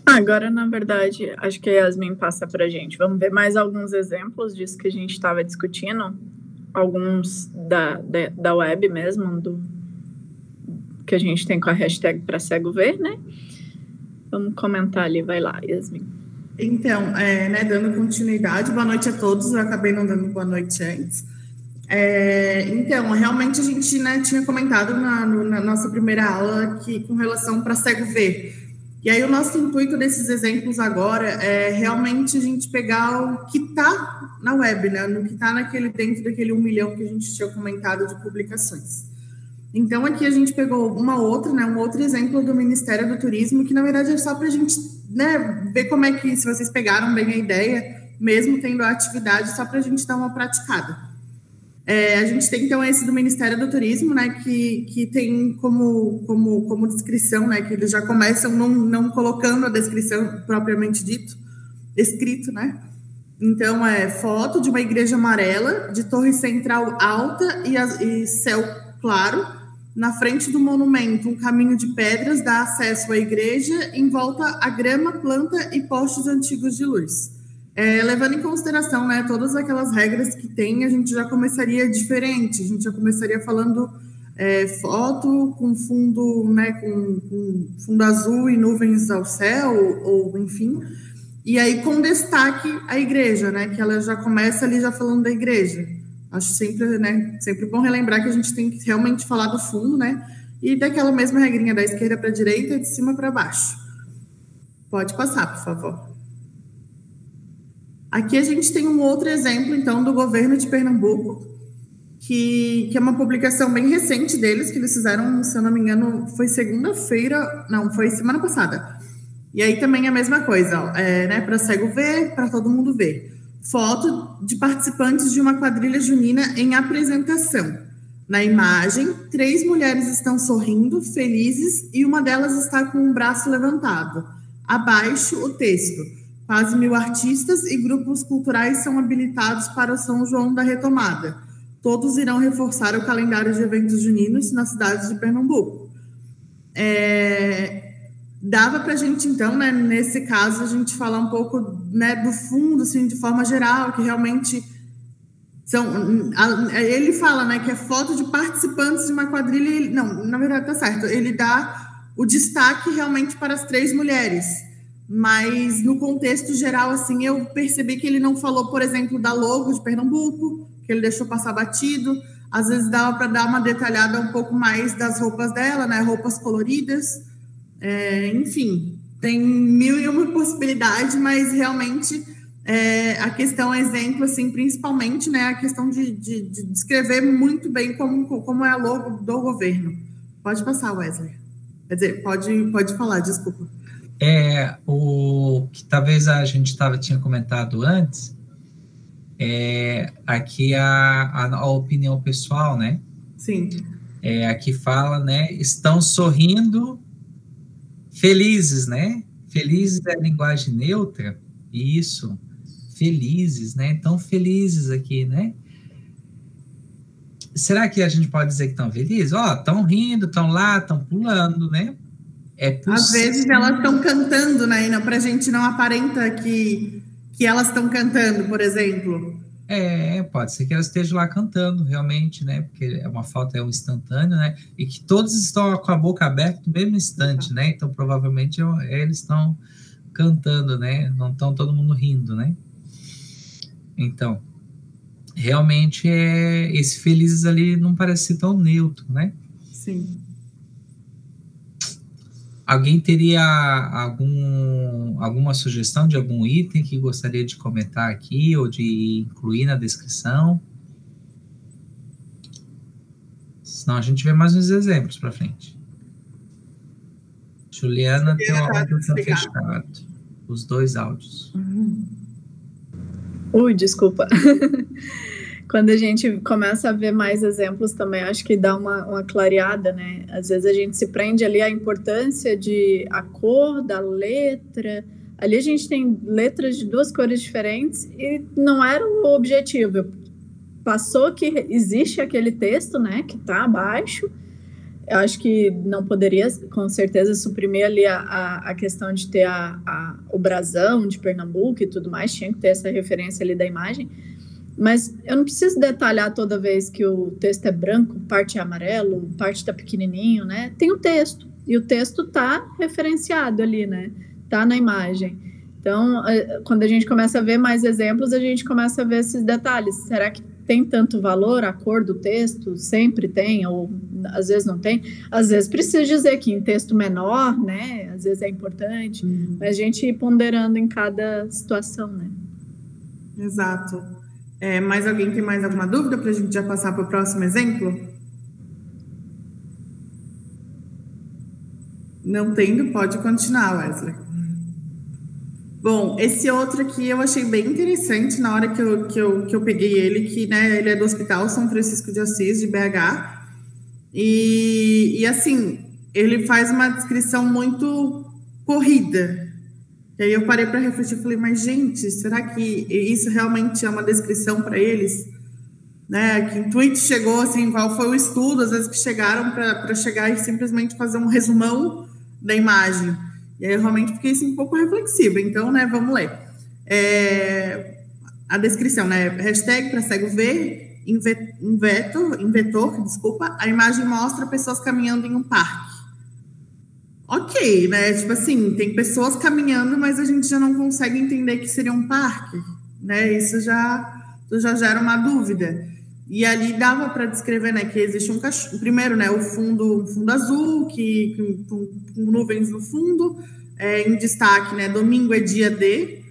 Agora, na verdade, acho que a Yasmin passa para a gente. Vamos ver mais alguns exemplos disso que a gente estava discutindo. Alguns da web mesmo, que a gente tem com a hashtag para cego ver, né? Vamos comentar ali, vai lá, Yasmin. Então, dando continuidade, boa noite a todos, eu acabei não dando boa noite antes. Então, realmente a gente, né, tinha comentado na nossa primeira aula que com relação para cego ver. E aí o nosso intuito desses exemplos agora é realmente a gente pegar o que está na web, né, no que está dentro daquele 1 milhão que a gente tinha comentado de publicações. Então, aqui a gente pegou um outro exemplo do Ministério do Turismo, que na verdade é só para a gente, né, ver como é que, se vocês pegaram bem a ideia, mesmo tendo a atividade, só para a gente dar uma praticada. A gente tem, então, esse do Ministério do Turismo, né, que tem como descrição, né, que eles já começam não colocando a descrição propriamente escrito, né? Então, foto de uma igreja amarela, de torre central alta e céu claro. Na frente do monumento, um caminho de pedras dá acesso à igreja, em volta a grama, planta e postes antigos de luz. Levando em consideração, né, todas aquelas regras que tem, a gente já começaria diferente, a gente já começaria falando foto com fundo, né, com fundo azul e nuvens ao céu, ou enfim, e aí com destaque a igreja, né, que ela já começa ali já falando da igreja. Acho sempre bom relembrar que a gente tem que realmente falar do fundo, né, e daquela mesma regrinha da esquerda para a direita e de cima para baixo. Pode passar, por favor. Aqui a gente tem um outro exemplo, então, do governo de Pernambuco, que é uma publicação bem recente deles, que eles fizeram, se eu não me engano, foi foi semana passada. E aí também a mesma coisa, ó, né, para cego ver, para todo mundo ver. Foto de participantes de uma quadrilha junina em apresentação. Na imagem, 3 mulheres estão sorrindo, felizes, e uma delas está com um braço levantado. Abaixo, o texto. Quase 1000 artistas e grupos culturais são habilitados para o São João da Retomada. Todos irão reforçar o calendário de eventos juninos na cidade de Pernambuco. Dava para a gente, então, né, nesse caso, a gente falar um pouco, né, do fundo, assim, de forma geral, que realmente ele fala, né, que é foto de participantes de uma quadrilha. Não, na verdade tá certo. Ele dá o destaque realmente para as 3 mulheres. Mas no contexto geral, assim, eu percebi que ele não falou, por exemplo, da logo de Pernambuco, que ele deixou passar batido. Às vezes dava para dar uma detalhada um pouco mais das roupas dela, né? Roupas coloridas. Enfim, tem 1001 possibilidades, mas realmente a questão exemplo, assim, principalmente, né, a questão de descrever muito bem como é a logo do governo. Pode passar, Wesley. Quer dizer, pode falar, desculpa. O que talvez a gente tinha comentado antes, aqui a opinião pessoal, né? Sim. Aqui fala, né? Estão sorrindo, felizes, né? Felizes é a linguagem neutra, isso, felizes, né? Então, felizes aqui, né? Será que a gente pode dizer que estão felizes? Estão rindo, estão lá, estão pulando, né? Às vezes elas estão cantando, né? Para a gente não aparenta que elas estão cantando, por exemplo. Pode ser que elas estejam lá cantando, realmente, né? Porque uma foto é um instantâneo, né? E que todos estão com a boca aberta no mesmo instante, né? Então, provavelmente, eles estão cantando, né? Não estão todo mundo rindo, né? Então, realmente, esse felizes ali não parece ser tão neutro, né? Sim. Alguém teria alguma sugestão de algum item que gostaria de comentar aqui ou de incluir na descrição? Senão a gente vê mais uns exemplos para frente. Juliana, teu áudio está fechado. Os 2 áudios. Desculpa. Quando a gente começa a ver mais exemplos também, acho que dá uma clareada, né? Às vezes a gente se prende ali à importância de a cor da letra. Ali a gente tem letras de 2 cores diferentes e não era o objetivo. Passou que existe aquele texto, né, que está abaixo, eu acho que não poderia, com certeza, suprimir ali a questão de ter o brasão de Pernambuco e tudo mais, tinha que ter essa referência ali da imagem, mas eu não preciso detalhar toda vez que o texto é branco, parte é amarelo, parte tá pequenininho, né? Tem o texto, e o texto tá referenciado ali, né? Tá na imagem. Então, quando a gente começa a ver mais exemplos, a gente começa a ver esses detalhes. Será que tem tanto valor a cor do texto? Sempre tem, ou às vezes não tem. Às vezes precisa dizer que em texto menor, né? Às vezes é importante. Mas a gente ir ponderando em cada situação, né? Exato. Mais alguém tem mais alguma dúvida para a gente já passar para o próximo exemplo? Não tendo, pode continuar, Wesley. Bom, esse outro aqui eu achei bem interessante na hora que eu peguei ele, que, né, ele é do Hospital São Francisco de Assis, de BH, e assim, ele faz uma descrição muito corrida. E aí eu parei para refletir e falei, mas gente, será que isso realmente é uma descrição para eles? Né? Que intuito chegou, assim, qual foi o estudo, às vezes que chegaram para chegar e simplesmente fazer um resumão da imagem. E aí eu realmente fiquei assim, um pouco reflexiva. Então, né, vamos ler. A descrição, né? Hashtag para cego ver, em vetor, desculpa, a imagem mostra pessoas caminhando em um parque. Ok, né? Tipo assim, tem pessoas caminhando, mas a gente já não consegue entender que seria um parque, né? Isso já gera uma dúvida. E ali dava para descrever, né, que existe um cachorro. Primeiro, né, o fundo azul, com nuvens no fundo, em destaque, né, domingo é dia D.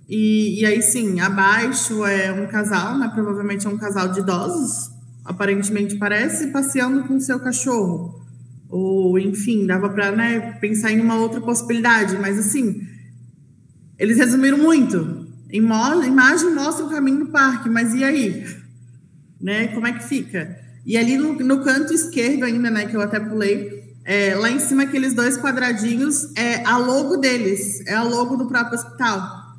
E aí, sim, abaixo é um casal, né, provavelmente é um casal de idosos, aparentemente parece, passeando com o seu cachorro. Ou, enfim, dava para, né, pensar em uma outra possibilidade. Mas, assim, eles resumiram muito. Imagem mostra o caminho do parque, mas e aí? Né? Como é que fica? E ali no canto esquerdo ainda, né, que eu até pulei, lá em cima aqueles 2 quadradinhos é a logo deles, é a logo do próprio hospital,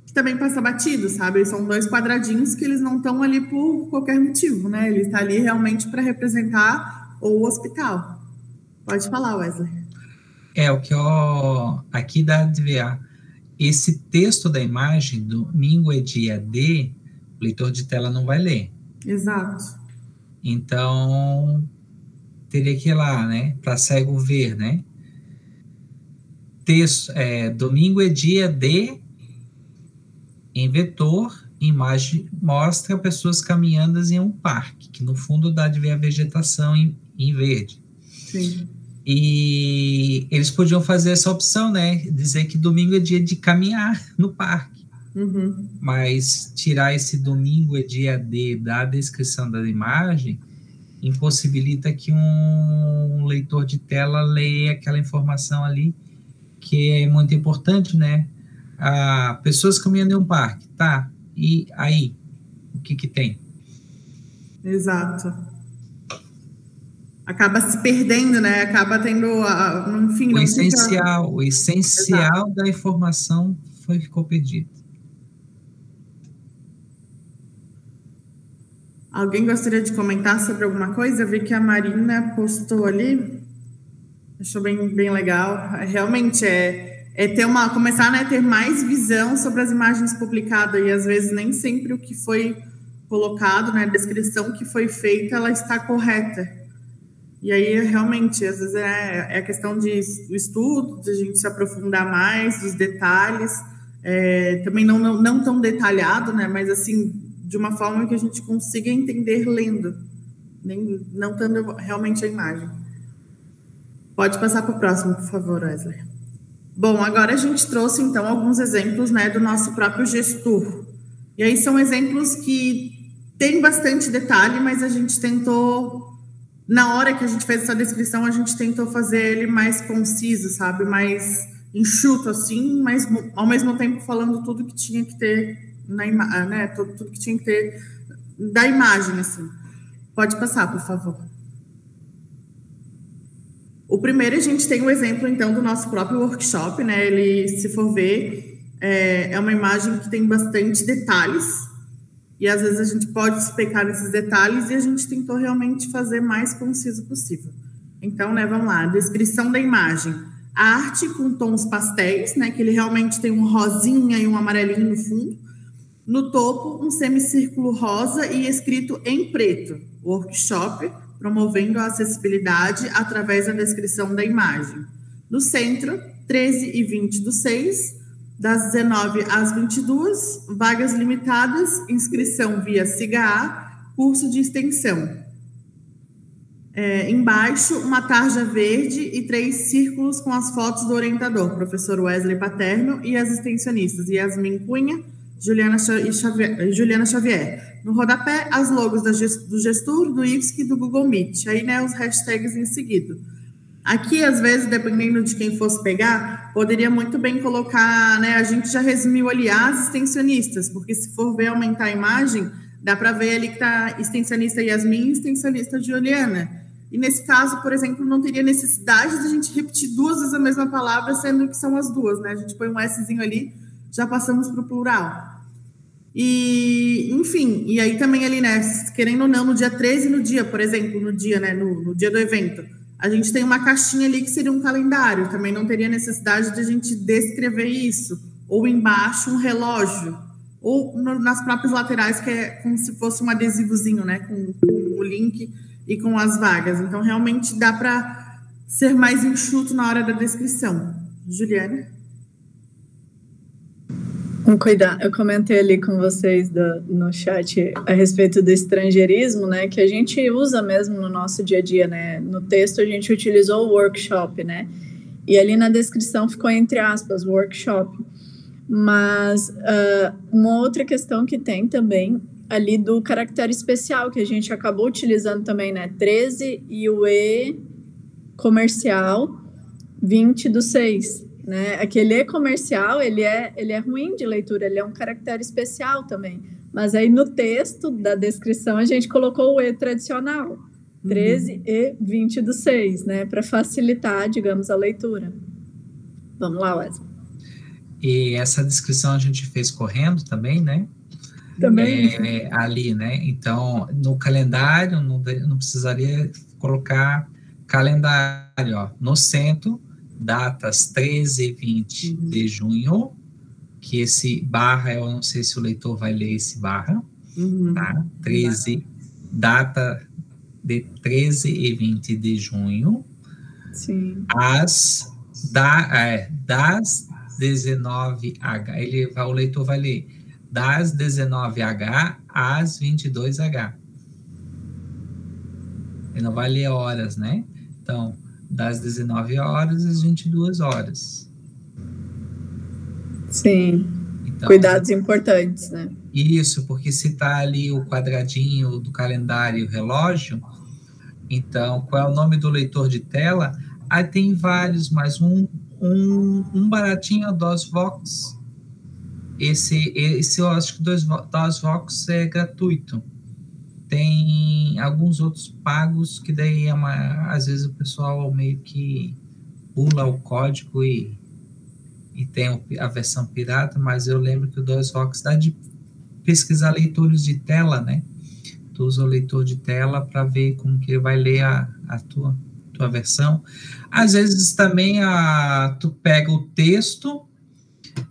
que também passa batido, sabe? São 2 quadradinhos que eles não estão ali por qualquer motivo, né? Ele está ali realmente para representar o hospital. Pode falar, Wesley. O que aqui dá de ver, esse texto da imagem, domingo é dia D, o leitor de tela não vai ler. Exato. Então, teria que ir lá, né? Para cego ver, né? Texto, domingo é dia de, em vetor, imagem mostra pessoas caminhando em um parque, que no fundo dá de ver a vegetação em verde. Sim. E eles podiam fazer essa opção, né? Dizer que domingo é dia de caminhar no parque. Uhum. Mas tirar esse domingo é dia D da descrição da imagem impossibilita que um leitor de tela leia aquela informação ali, que é muito importante, né? Pessoas caminhando em um parque, tá? E aí, o que tem? Exato. Acaba se perdendo, né? Acaba tendo, enfim... O essencial da informação ficou perdido. Alguém gostaria de comentar sobre alguma coisa? Eu vi que a Marina postou ali. Achou bem legal. Realmente começar, né, a ter mais visão sobre as imagens publicadas, e às vezes nem sempre o que foi colocado, né, a descrição que foi feita, ela está correta. E aí, realmente, às vezes é a questão do estudo, de a gente se aprofundar mais, dos detalhes, também não tão detalhado, né, mas assim, de uma forma que a gente consiga entender lendo, não tendo realmente a imagem. Pode passar para o próximo, por favor, Wesley. Bom, agora a gente trouxe, então, alguns exemplos, né, do nosso próprio gestor. E aí são exemplos que tem bastante detalhe, mas a gente tentou, na hora que a gente fez essa descrição, a gente tentou fazer ele mais conciso, sabe? Mais enxuto, assim, mas ao mesmo tempo falando tudo que tinha que ter né, tudo que tinha que ter da imagem, assim. Pode passar, por favor. O primeiro, a gente tem um exemplo, então, do nosso próprio workshop, né? Ele, se for ver, é uma imagem que tem bastante detalhes, e às vezes a gente pode se pecar nesses detalhes, e a gente tentou realmente fazer mais conciso possível. Então, né, vamos lá, descrição da imagem. Arte com tons pastéis, né, que ele realmente tem um rosinha e um amarelinho no fundo. No topo, um semicírculo rosa e escrito em preto. Workshop, promovendo a acessibilidade através da descrição da imagem. No centro, 13 e 20 do 6, das 19 às 22, vagas limitadas, inscrição via SIGA-A, curso de extensão. Embaixo, uma tarja verde e 3 círculos com as fotos do orientador, professor Wesley Paterno, e as extensionistas Yasmin Cunha, Juliana Xavier. No rodapé, as logos do Gestur, do IFSC e do Google Meet. Aí, né, os hashtags em seguida. Aqui, às vezes, dependendo de quem fosse pegar, poderia muito bem colocar, né, a gente já resumiu ali as extensionistas, porque se for ver aumentar a imagem, dá para ver ali que está extensionista Yasmin e extensionista Juliana. E nesse caso, por exemplo, não teria necessidade de a gente repetir 2 vezes a mesma palavra, sendo que são as 2, né? A gente põe um Szinho ali, já passamos para o plural. E, enfim, e aí também ali, né, querendo ou não, no dia 13, no dia, por exemplo, no dia, né, no dia do evento, a gente tem uma caixinha ali que seria um calendário, também não teria necessidade de a gente descrever isso, ou embaixo um relógio, ou nas próprias laterais, que é como se fosse um adesivozinho, né, com o link e com as vagas. Então, realmente dá para ser mais enxuto na hora da descrição. Juliana? Cuidado, eu comentei ali com vocês no chat a respeito do estrangeirismo, né, que a gente usa mesmo no nosso dia a dia, né, no texto a gente utilizou o workshop, né, e ali na descrição ficou entre aspas, workshop, mas uma outra questão que tem também ali do caractere especial, que a gente acabou utilizando também, né, 13 e o E comercial, 20 do 6, né, aquele E comercial, ele é ruim de leitura, ele é um caractere especial também, mas aí no texto da descrição a gente colocou o E tradicional, 13 e 20 do 6, né, para facilitar, digamos, a leitura. Vamos lá, Wesley. E essa descrição a gente fez correndo também, né? Também. Ali, né? Então, no calendário, não precisaria colocar calendário, ó. No centro, datas 13 e 20 de junho, que esse barra, eu não sei se o leitor vai ler esse barra, tá? 13, data de 13 e 20 de junho. Sim. Das 19H, o leitor vai ler das 19H às 22H. Ele não vai ler horas, né? Então, das 19 horas às 22 horas. Sim. Então, cuidados importantes, né? Isso, porque se está ali o quadradinho do calendário e o relógio, então, qual é o nome do leitor de tela? Aí tem vários, mas um baratinho é o DOSVox. Esse eu acho que o DOSVox é gratuito. Tem alguns outros pagos que daí às vezes o pessoal meio que pula o código e tem a versão pirata, mas eu lembro que o DOSVox dá de pesquisar leitores de tela, né? Tu usa o leitor de tela para ver como que ele vai ler a tua versão. Às vezes também tu pega o texto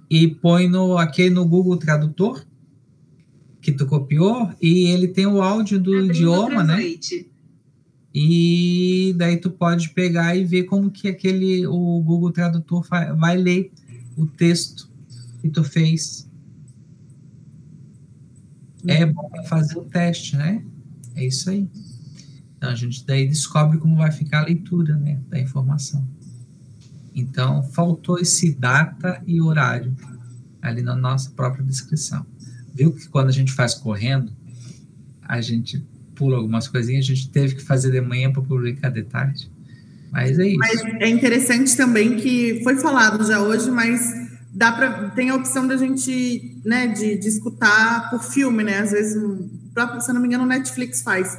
e põe aqui no Google Tradutor, que tu copiou, e ele tem o áudio do idioma, né? E daí tu pode pegar e ver como que o Google Tradutor vai ler o texto que tu fez. É bom fazer o teste, né? É isso aí. Então, a gente daí descobre como vai ficar a leitura, né, da informação. Então, faltou esse data e horário ali na nossa própria descrição. Viu que quando a gente faz correndo, a gente pula algumas coisinhas, a gente teve que fazer de manhã para publicar de tarde. Mas é isso. Mas é interessante também que foi falado já hoje, mas tem a opção da gente, né, de escutar por filme, né? Às vezes, se eu não me engano, o Netflix faz.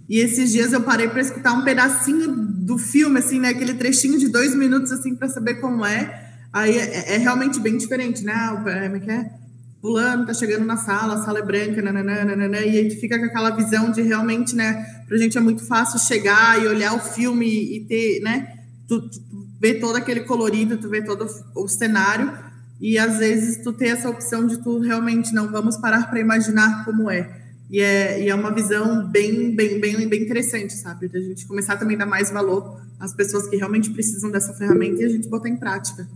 E esses dias eu parei para escutar um pedacinho do filme, assim, né? Aquele trechinho de 2 minutos, assim, para saber como é. Aí é realmente bem diferente, né? Como é que é? fulano tá chegando na sala, a sala é branca, nananana, e aí tu fica com aquela visão de realmente, né, pra gente é muito fácil chegar e olhar o filme e ter, né, tu vê todo aquele colorido, tu vê todo o cenário, e às vezes tu ter essa opção de tu realmente não vamos parar para imaginar como é. E é uma visão bem interessante, sabe? Da gente começar também a dar mais valor às pessoas que realmente precisam dessa ferramenta e a gente botar em prática.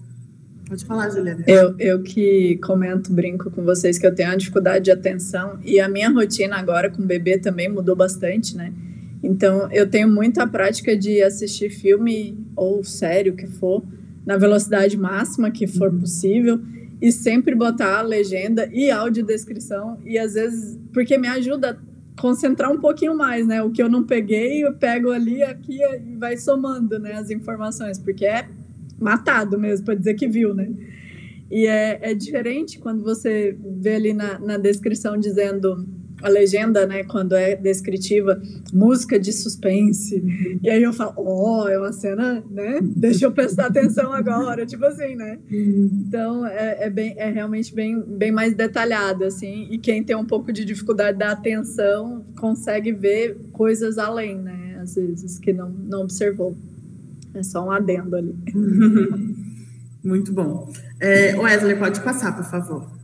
Pode falar, Juliana. Eu que comento, brinco com vocês que eu tenho uma dificuldade de atenção e a minha rotina agora com o bebê também mudou bastante, né? Então, eu tenho muita prática de assistir filme ou série, o que for, na velocidade máxima que for possível e sempre botar a legenda e audiodescrição e às vezes, porque me ajuda a concentrar um pouquinho mais, né? O que eu não peguei, eu pego ali, aqui e vai somando, né, as informações, porque é matado mesmo, para dizer que viu, né? E é diferente quando você vê ali na descrição dizendo a legenda, né, quando é descritiva, música de suspense, e aí eu falo, é uma cena, né, deixa eu prestar atenção agora, tipo assim, né? Então, é realmente bem mais detalhado, assim, e quem tem um pouco de dificuldade da atenção consegue ver coisas além, né, às vezes, que não observou. É só um adendo ali. Muito bom. Wesley, pode passar, por favor.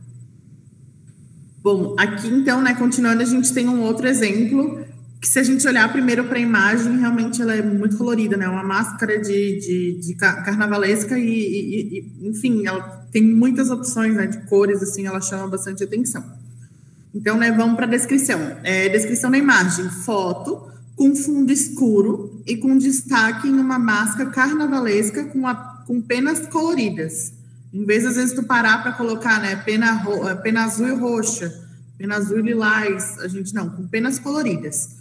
Bom, aqui então, né, continuando, a gente tem um outro exemplo, que se a gente olhar primeiro para a imagem, realmente ela é muito colorida, né, uma máscara de carnavalesca e, enfim, ela tem muitas opções, né, de cores, assim, ela chama bastante atenção. Então, né, vamos para a descrição. Descrição da imagem, foto com fundo escuro e com destaque em uma máscara carnavalesca com penas coloridas. Em vez, às vezes, tu parar para colocar, né, pena azul e roxa, pena azul e lilás, a gente não, com penas coloridas.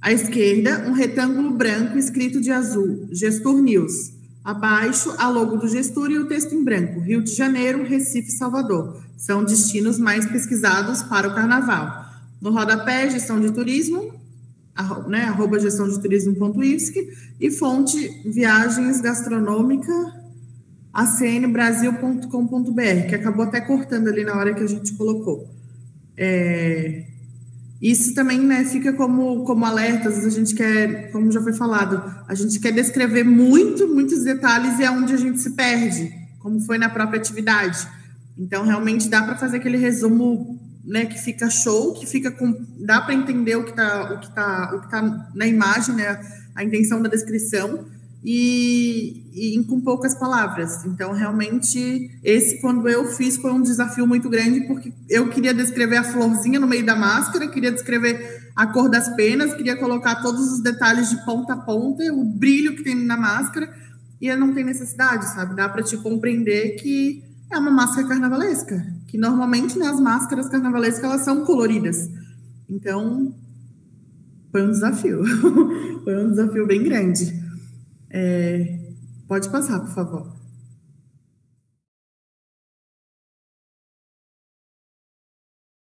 À esquerda, um retângulo branco escrito de azul, Gestur News. Abaixo, a logo do Gestur e o texto em branco, Rio de Janeiro, Recife e Salvador. São destinos mais pesquisados para o carnaval. No rodapé, gestão de turismo, né, @gestãodeturismo.ifsc e fonte viagens gastronômica acnbrasil.com.br, que acabou até cortando ali na hora que a gente colocou. Isso também, né, fica como alerta. Às vezes a gente quer, como já foi falado, a gente quer descrever muitos detalhes e é onde a gente se perde, como foi na própria atividade. Então, realmente dá para fazer aquele resumo, né, que fica show, que fica dá para entender o que tá na imagem, né, a intenção da descrição, e com poucas palavras. Então, realmente, quando eu fiz, foi um desafio muito grande, porque eu queria descrever a florzinha no meio da máscara, queria descrever a cor das penas, queria colocar todos os detalhes de ponta a ponta, o brilho que tem na máscara, e não tem necessidade, sabe? Dá para te compreender que é uma máscara carnavalesca, que normalmente, né, as máscaras carnavalescas, elas são coloridas. Então, foi um desafio. Foi um desafio bem grande. Pode passar, por favor.